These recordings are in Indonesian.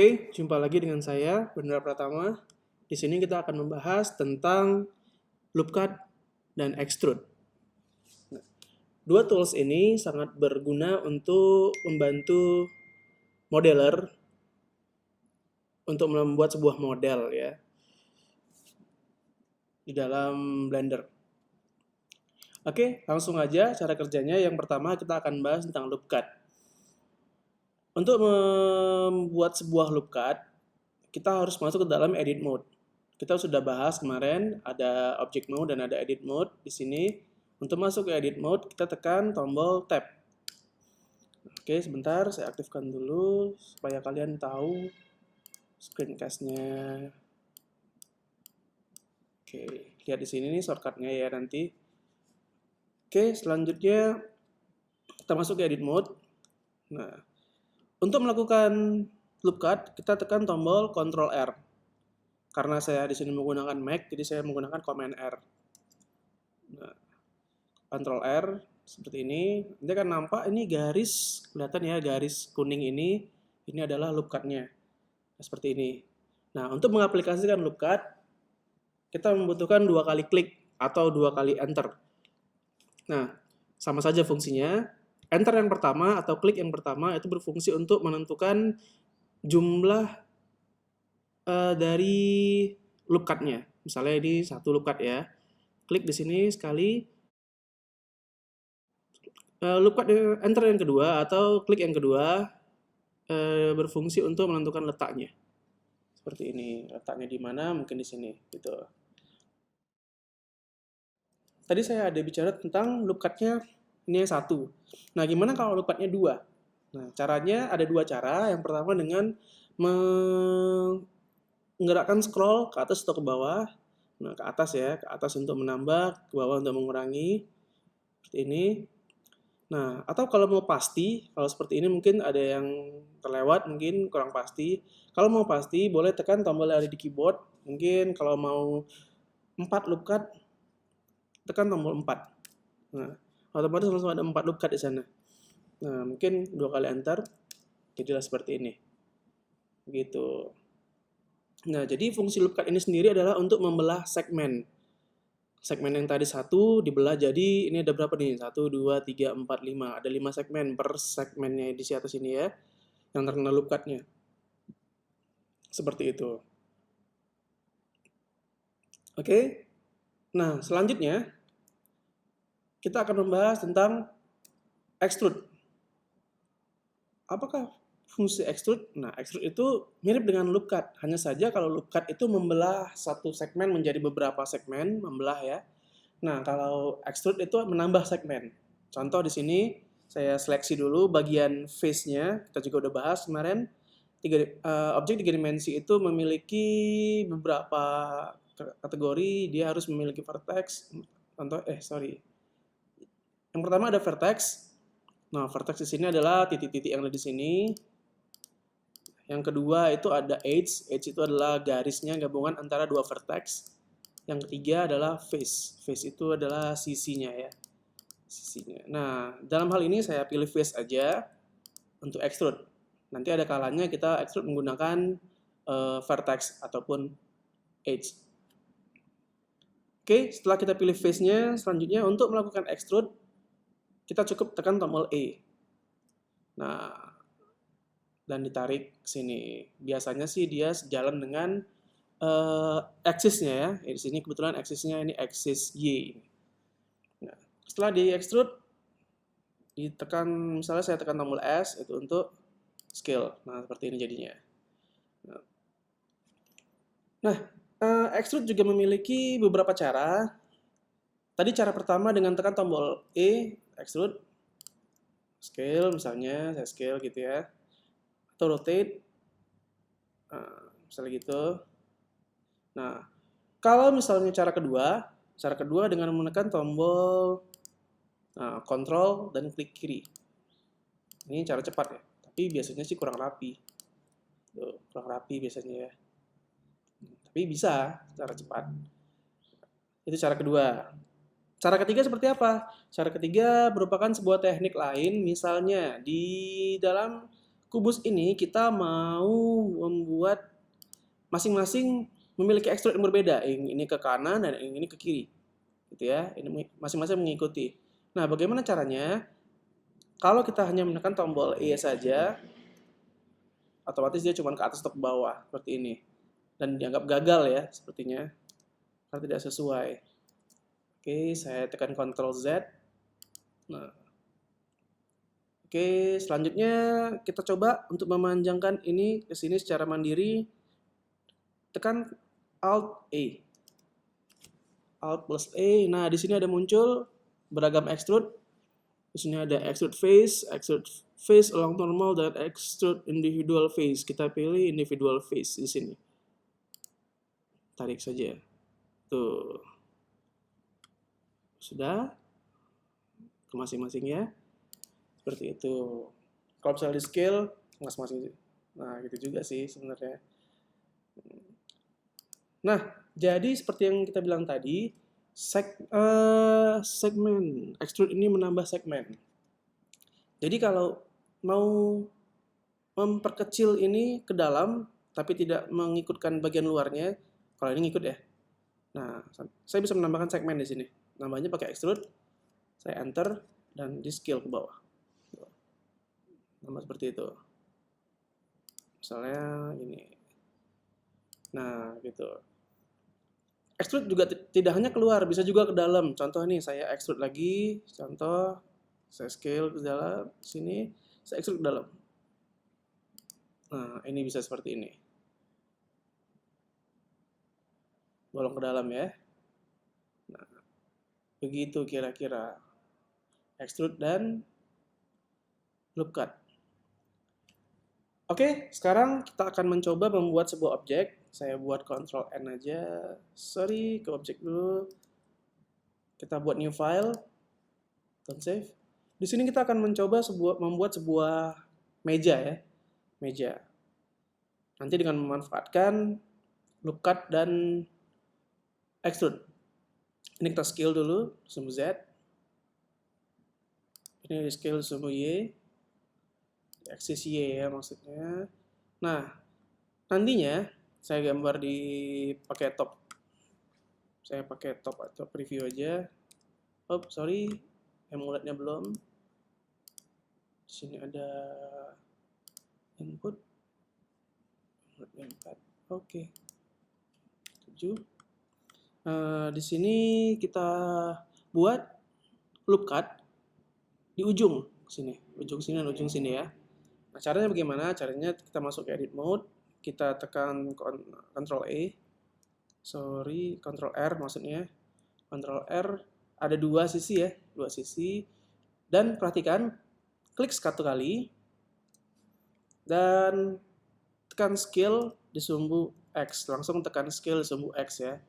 Oke, jumpa lagi dengan saya, Bendera Pratama. Di sini kita akan membahas tentang loop cut dan extrude. Nah, dua tools ini sangat berguna untuk membantu modeler untuk membuat sebuah model ya di dalam Blender. Oke, langsung aja cara kerjanya. Yang pertama kita akan bahas tentang loop cut. Untuk membuat sebuah loop cut, kita harus masuk ke dalam edit mode. Kita sudah bahas kemarin ada object mode dan ada edit mode. Di sini untuk masuk ke edit mode kita tekan tombol tab. Oke, sebentar saya aktifkan dulu supaya kalian tahu screencast-nya. Oke, lihat di sini nih shortcut-nya ya nanti. Oke, selanjutnya kita masuk ke edit mode. Nah, untuk melakukan loop cut kita tekan tombol Ctrl R. Karena saya di sini menggunakan Mac, jadi saya menggunakan Command R. Nah, Ctrl R seperti ini. Nanti akan nampak ini garis, kelihatan ya garis kuning ini adalah loop cut-nya. Nah, seperti ini. Nah, untuk mengaplikasikan loop cut, kita membutuhkan 2 kali klik atau 2 kali enter. Nah, sama saja fungsinya. Enter yang pertama atau klik yang pertama itu berfungsi untuk menentukan jumlah dari loop cut-nya. Misalnya ini 1 loop cut ya. Klik di sini sekali. Loop cut enter yang kedua atau klik yang kedua berfungsi untuk menentukan letaknya. Seperti ini. Letaknya di mana? Mungkin di sini gitu. Tadi saya ada bicara tentang loop cut-nya ini yang 1. Nah, gimana kalau loop cut-nya 2? Nah, caranya ada 2 cara. Yang pertama dengan menggerakkan scroll ke atas atau ke bawah. Nah, ke atas ya, ke atas untuk menambah, ke bawah untuk mengurangi. Seperti ini. Nah, atau kalau mau pasti, kalau seperti ini mungkin ada yang terlewat, mungkin kurang pasti. Kalau mau pasti, boleh tekan tombol yang ada di keyboard. Mungkin kalau mau 4 loop cut, tekan tombol 4. Nah, otomatis langsung ada 4 loop cut di sana. Nah, mungkin 2 kali enter, jadilah seperti ini. Begitu. Nah, jadi fungsi loop cut ini sendiri adalah untuk membelah segmen. Segmen yang tadi 1 dibelah jadi ini ada berapa nih? 1, 2, 3, 4, 5. Ada 5 segmen per segmennya di atas ini ya. Yang terkena loop cut-nya. Seperti itu. Oke. Nah, selanjutnya kita akan membahas tentang extrude. Apakah fungsi extrude? Nah, extrude itu mirip dengan loop cut. Hanya saja kalau loop cut itu membelah satu segmen menjadi beberapa segmen, membelah ya. Nah, kalau extrude itu menambah segmen. Contoh di sini saya seleksi dulu bagian face-nya. Kita juga udah bahas kemarin. Objek 3 dimensi itu memiliki beberapa kategori. Dia harus memiliki vertex. Yang pertama ada vertex. Nah, vertex di sini adalah titik-titik yang ada di sini. Yang kedua itu ada edge. Edge itu adalah garisnya gabungan antara 2 vertex. Yang ketiga adalah face. Face itu adalah sisinya ya. Sisinya. Nah, dalam hal ini saya pilih face aja untuk extrude. Nanti ada kalanya kita extrude menggunakan vertex ataupun edge. Oke, setelah kita pilih face-nya, selanjutnya untuk melakukan extrude, kita cukup tekan tombol E. Nah, dan ditarik ke sini. Biasanya sih dia sejalan dengan axis-nya ya. Di sini kebetulan axis-nya ini axis Y. Nah, setelah di extrude, ditekan, misalnya saya tekan tombol S itu untuk scale. Nah, seperti ini jadinya. Nah, extrude juga memiliki beberapa cara. Tadi cara pertama dengan tekan tombol E, extrude, scale misalnya, saya scale gitu ya. Atau rotate, misalnya gitu. Nah, kalau misalnya cara kedua dengan menekan tombol Ctrl dan klik kiri. Ini cara cepat ya, tapi biasanya sih kurang rapi. Tuh, kurang rapi biasanya ya. Tapi bisa cara cepat. Itu cara kedua. Cara ketiga seperti apa? Cara ketiga merupakan sebuah teknik lain, misalnya di dalam kubus ini kita mau membuat masing-masing memiliki extrude yang berbeda. Yang ini ke kanan dan yang ini ke kiri. Gitu ya. Ini masing-masing mengikuti. Nah, bagaimana caranya? Kalau kita hanya menekan tombol E saja, otomatis dia cuma ke atas atau ke bawah seperti ini. Dan dianggap gagal ya sepertinya. Karena tidak sesuai. Oke, saya tekan Ctrl Z. Nah, oke, selanjutnya kita coba untuk memanjangkan ini ke sini secara mandiri. Tekan Alt A. Alt plus A. Nah, di sini ada muncul beragam extrude. Di sini ada extrude face along normal, dan extrude individual face. Kita pilih individual face di sini. Tarik saja. Tuh. Sudah. Ke masing-masingnya. Seperti itu. Kalau misalnya di scale, masing-masing. Nah, gitu juga sih sebenarnya. Nah, jadi seperti yang kita bilang tadi, segmen extrude ini menambah segmen. Jadi kalau mau memperkecil ini ke dalam, tapi tidak mengikutkan bagian luarnya, kalau ini ngikut ya. Nah, saya bisa menambahkan segmen di sini. Nambahnya pakai extrude, saya enter, dan di scale ke bawah. Nambah seperti itu. Misalnya ini. Nah, gitu. Extrude juga tidak hanya keluar, bisa juga ke dalam. Contoh nih, saya extrude lagi. Contoh, saya scale ke dalam, sini, saya extrude ke dalam. Nah, ini bisa seperti ini. Bolong ke dalam ya. Nah, begitu kira-kira. Extrude dan loop cut. Oke, sekarang kita akan mencoba membuat sebuah objek. Saya buat Ctrl N aja. Sorry, ke objek dulu. Kita buat new file. Don't save. Di sini kita akan mencoba membuat sebuah meja ya. Meja. Nanti dengan memanfaatkan loop cut dan extrude. Ini kita scale dulu, sumbu Z. Ini di scale sumbu Y. Axis Y ya maksudnya. Nah, nantinya saya gambar pakai top. Saya pakai top atau preview aja. Oh, sorry, emulatnya belum. Di sini ada input. Inputnya 4. Oke. 7. Di sini kita buat loop cut di ujung sini, ujung sini dan ujung sini ya. Nah, caranya bagaimana? Caranya kita masuk ke edit mode, kita tekan Ctrl E, Ctrl R maksudnya. Ctrl R, ada dua sisi ya, dua sisi. Dan perhatikan, klik satu kali, dan tekan scale di sumbu X. Langsung tekan scale di sumbu X ya.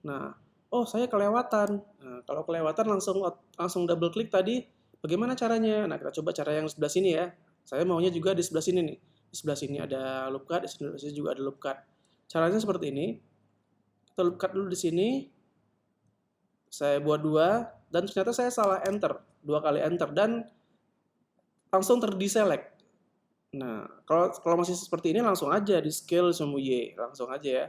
Nah, oh saya kelewatan. Nah, kalau kelewatan langsung double klik tadi, bagaimana caranya? Nah, kita coba cara yang sebelah sini ya. Saya maunya juga di sebelah sini nih. Di sebelah sini ada loop cut, di sebelah sini juga ada loop cut. Caranya seperti ini. Kita loop cut dulu di sini. Saya buat 2, dan ternyata saya salah enter. 2 kali enter, dan langsung terdeselect. Nah, kalau masih seperti ini langsung aja di scale sumbu Y. Langsung aja ya.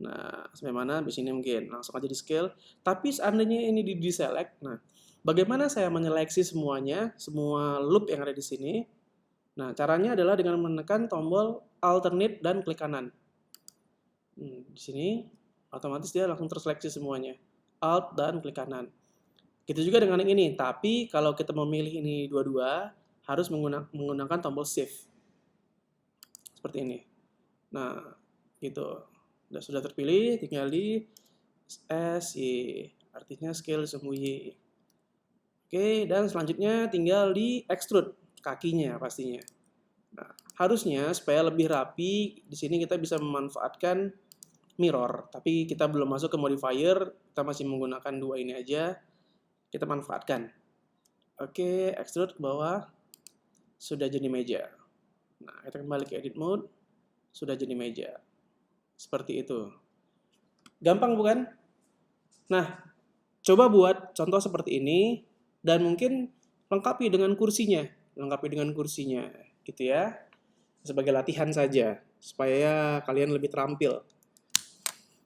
Nah, sampai mana? Di sini mungkin. Langsung aja di scale. Tapi seandainya ini di deselect, nah, bagaimana saya menyeleksi semuanya, semua loop yang ada di sini? Nah, caranya adalah dengan menekan tombol alternate dan klik kanan. Di sini, otomatis dia langsung terseleksi semuanya. Alt dan klik kanan. Gitu juga dengan yang ini. Tapi, kalau kita memilih ini dua-dua, harus menggunakan tombol Shift. Seperti ini. Nah, gitu. Sudah terpilih, tinggal di S, Y. Artinya scale sumbu Y. Oke, dan selanjutnya tinggal di extrude kakinya pastinya. Nah, harusnya supaya lebih rapi, di sini kita bisa memanfaatkan mirror. Tapi kita belum masuk ke modifier, kita masih menggunakan 2 ini aja. Kita manfaatkan. Oke, extrude ke bawah. Sudah jadi meja. Nah, kita kembali ke edit mode. Sudah jadi meja. Seperti itu. Gampang bukan? Nah, coba buat contoh seperti ini, dan mungkin lengkapi dengan kursinya, gitu ya. sebagai latihan saja, supaya kalian lebih terampil.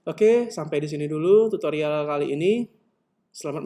Oke, sampai di sini dulu tutorial kali ini. Selamat